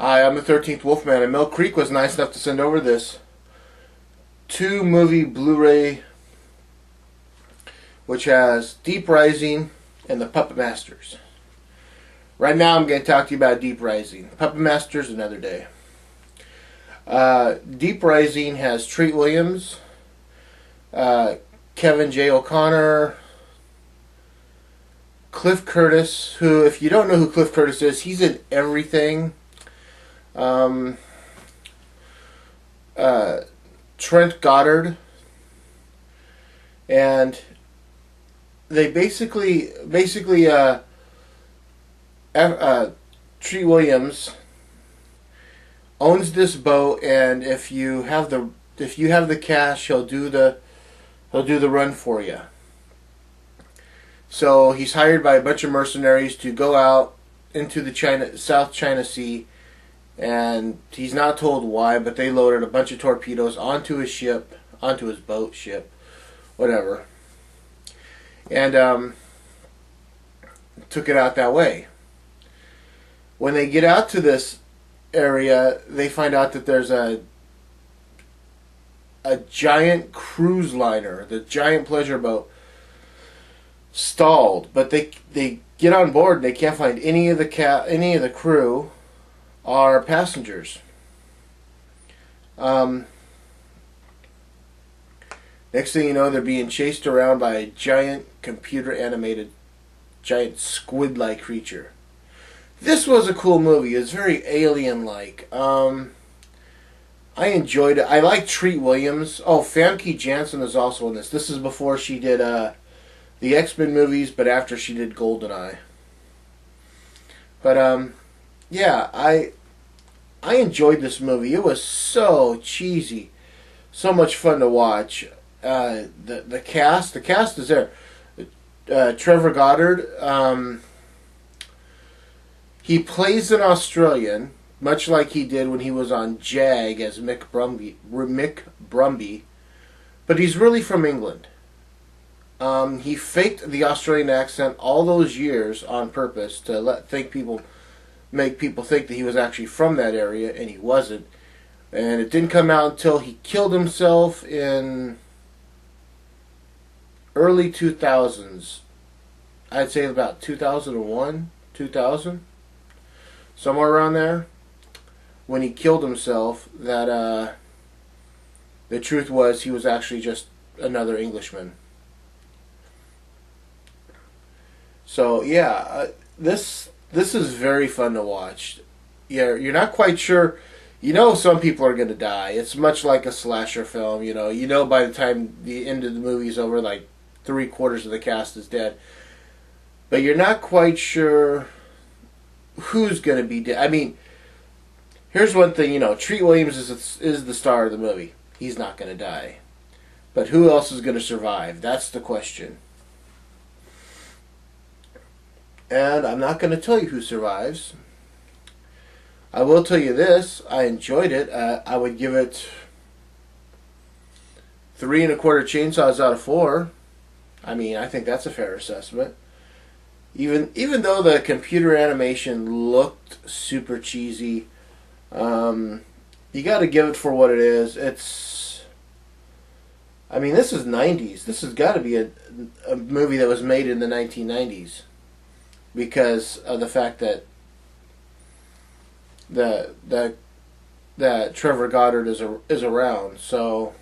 Hi, I'm the 13th Wolfman, and Mill Creek was nice enough to send over this 2-movie Blu-ray, which has Deep Rising and the Puppet Masters. Right now I'm going to talk to you about Deep Rising. Puppet Masters another day. Deep Rising has Treat Williams, Kevin J. O'Connor, Cliff Curtis, who, if you don't know who Cliff Curtis is, he's in everything. Trent Goddard, and they basically Treat Williams owns this boat, and if you have the cash, he'll do the run for you. So he's hired by a bunch of mercenaries to go out into the South China Sea, and he's not told why, but they loaded a bunch of torpedoes onto his ship, onto his boat, whatever, and took it out that way. When they get out to this area, they find out that there's a giant cruise liner, the giant pleasure boat, stalled. But they get on board and they can't find any of the crew or passengers. Next thing you know, they're being chased around by a giant computer-animated, giant squid-like creature. This was a cool movie. It's very alien-like. I enjoyed it. I like Treat Williams. Oh, Famke Janssen is also in this. This is before she did the X-Men movies, but after she did GoldenEye. But yeah, I enjoyed this movie. It was so cheesy, so much fun to watch. The cast is there. Trevor Goddard. He plays an Australian, much like he did when he was on Jag as Mick Brumby, but he's really from England. He faked the Australian accent all those years on purpose to make people think that he was actually from that area, and he wasn't. And it didn't come out until he killed himself in early 2000s. I'd say about 2001, 2000. Somewhere around there, when he killed himself, that the truth was he was actually just another Englishman. So yeah, this is very fun to watch. You're not quite sure. You know some people are going to die. It's much like a slasher film. You know by the time the end of the movie's over, like 3/4 of the cast is dead. But you're not quite sure who's going to be dead. I mean, here's one thing, Treat Williams is the star of the movie. He's not going to die. But who else is going to survive? That's the question. And I'm not going to tell you who survives. I will tell you this. I enjoyed it. I would give it 3 1/4 chainsaws out of 4. I mean, I think that's a fair assessment. Even though the computer animation looked super cheesy, you got to give it for what it is. I mean, this is 90s. This has got to be a movie that was made in the 1990s, because of the fact that that Trevor Goddard is around. So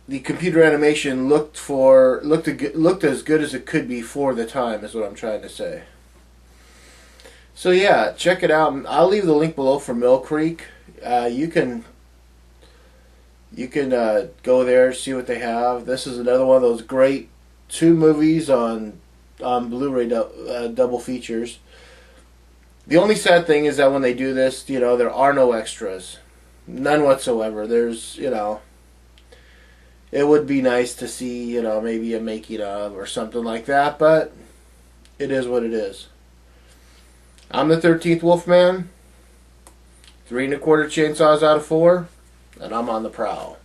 the computer animation looked as good as it could be for the time, is what I'm trying to say. So yeah, check it out. I'll leave the link below for Mill Creek. You can go there, see what they have. This is another one of those great 2 movies on Blu-ray double features. The only sad thing is that when they do this, there are no extras, none whatsoever. There's it would be nice to see, maybe a making of or something like that, but it is what it is. I'm the 13th Wolfman, 3 1/4 chainsaws out of 4, and I'm on the prowl.